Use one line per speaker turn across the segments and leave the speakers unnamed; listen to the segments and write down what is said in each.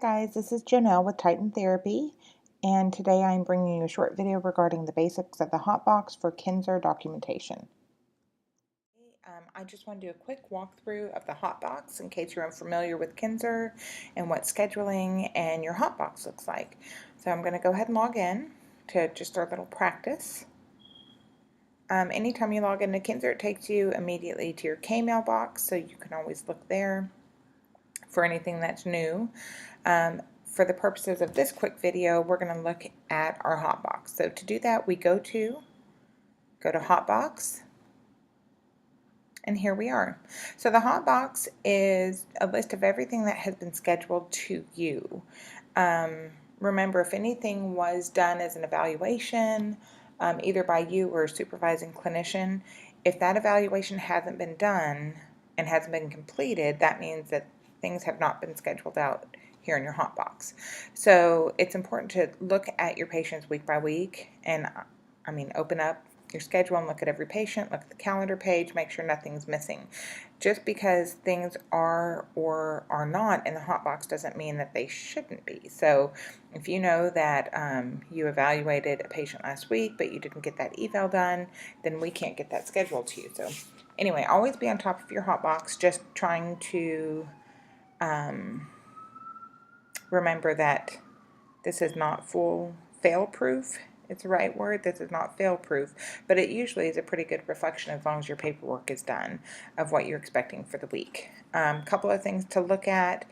Guys, this is Janelle with Titan Therapy, and today I'm bringing you a short video regarding the basics of the Hotbox for Kinnser documentation. I just want to do a quick walkthrough of the Hotbox in case you're unfamiliar with Kinnser and what scheduling and your Hotbox looks like. So I'm going to go ahead and log in to just our little practice. Anytime you log into Kinnser, it takes you immediately to your K-mail box, so you can always look there for anything that's new. For the purposes of this quick video, we're going to look at our Hotbox. So to do that, we go to Hotbox, and here we are. So the Hotbox is a list of everything that has been scheduled to you. Remember, if anything was done as an evaluation, either by you or a supervising clinician, if that evaluation hasn't been done and hasn't been completed, that means that things have not been scheduled out here in your Hotbox. So it's important to look at your patients week by week and open up your schedule and look at every patient, look at the calendar page, make sure nothing's missing. Just because things are or are not in the Hotbox doesn't mean that they shouldn't be. So if you know that you evaluated a patient last week but you didn't get that eval done, then we can't get that scheduled to you. So anyway, always be on top of your Hotbox, just trying to remember that this is not full fail-proof. It's the right word. This is not fail-proof, but it usually is a pretty good reflection as long as your paperwork is done of what you're expecting for the week. Couple of things to look at.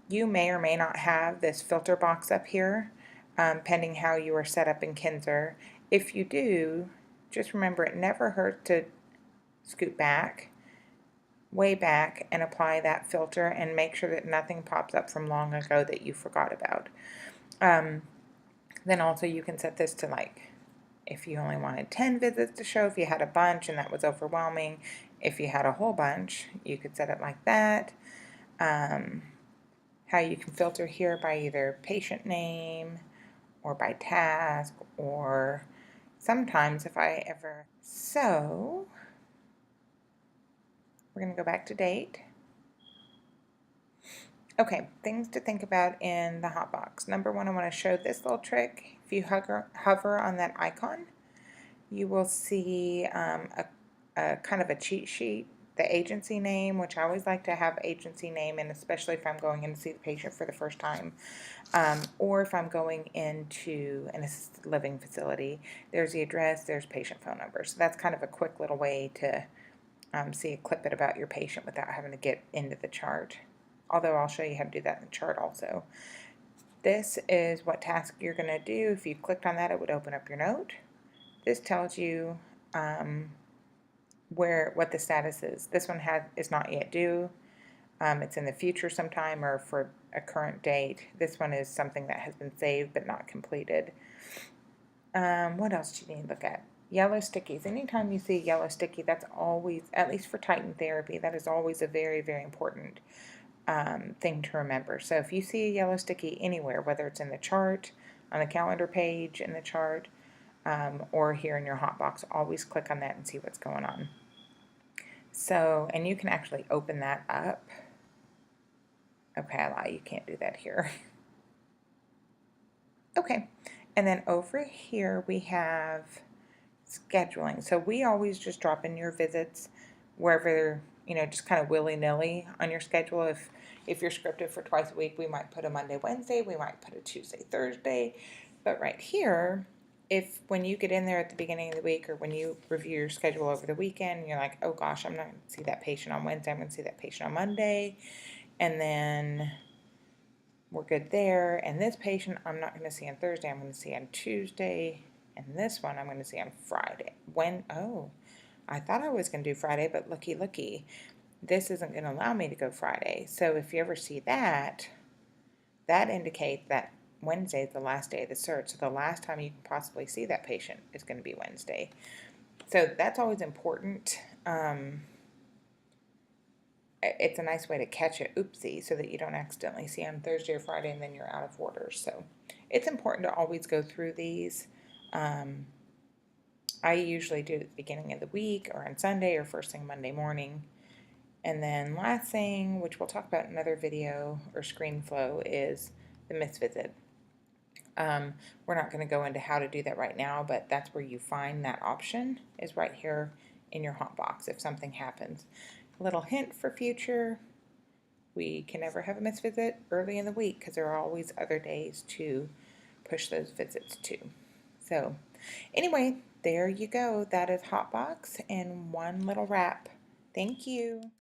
You may or may not have this filter box up here, pending how you are set up in Kinnser. If you do, just remember it never hurts to scoot back, way back, and apply that filter and make sure that nothing pops up from long ago that you forgot about. Then also you can set this to, like, if you only wanted 10 visits to show, if you had a bunch and that was overwhelming. If you had a whole bunch, you could set it like that. How you can filter here by either patient name or by task, or sometimes if I ever... So we're going to go back to date. Okay, things to think about in the Hotbox. Number one, I want to show this little trick. If you hover on that icon, you will see a kind of a cheat sheet, the agency name, which I always like to have agency name, and especially if I'm going in to see the patient for the first time, or if I'm going into an assisted living facility. There's the address, there's patient phone number. So that's kind of a quick little way to see a clip about your patient without having to get into the chart. Although I'll show you how to do that in the chart also. This is what task you're going to do. If you clicked on that, it would open up your note. This tells you what the status is. This one is not yet due. It's in the future sometime or for a current date. This one is something that has been saved but not completed. What else do you need to look at? Yellow stickies. Anytime you see a yellow sticky, that's always, at least for Titan Therapy, that is always a very, very important thing to remember. So if you see a yellow sticky anywhere, whether it's in the chart, on the calendar page in the chart, or here in your Hotbox, always click on that and see what's going on. So, and you can actually open that up. Okay, I lie, you can't do that here. Okay, and then over here we have scheduling. So we always just drop in your visits wherever, just kind of willy-nilly on your schedule. If you're scripted for twice a week, we might put a Monday, Wednesday, we might put a Tuesday, Thursday. But right here, when you get in there at the beginning of the week, or when you review your schedule over the weekend, and you're like, oh gosh, I'm not going to see that patient on Wednesday, I'm going to see that patient on Monday, and then we're good there. And this patient I'm not going to see on Thursday, I'm going to see on Tuesday, and this one I'm going to see on Friday. I thought I was going to do Friday, but looky, this isn't going to allow me to go Friday. So if you ever see that, that indicates that Wednesday is the last day of the search. So the last time you can possibly see that patient is going to be Wednesday. So that's always important. It's a nice way to catch it, oopsie, so that you don't accidentally see on Thursday or Friday and then you're out of order. So it's important to always go through these. I usually do it at the beginning of the week or on Sunday or first thing Monday morning. And then last thing, which we'll talk about in another video or screen flow, is the missed visit. We're not going to go into how to do that right now, but that's where you find that option, is right here in your Hotbox if something happens. A little hint for future, we can never have a missed visit early in the week because there are always other days to push those visits to. So anyway, there you go. That is Hotbox in one little wrap. Thank you.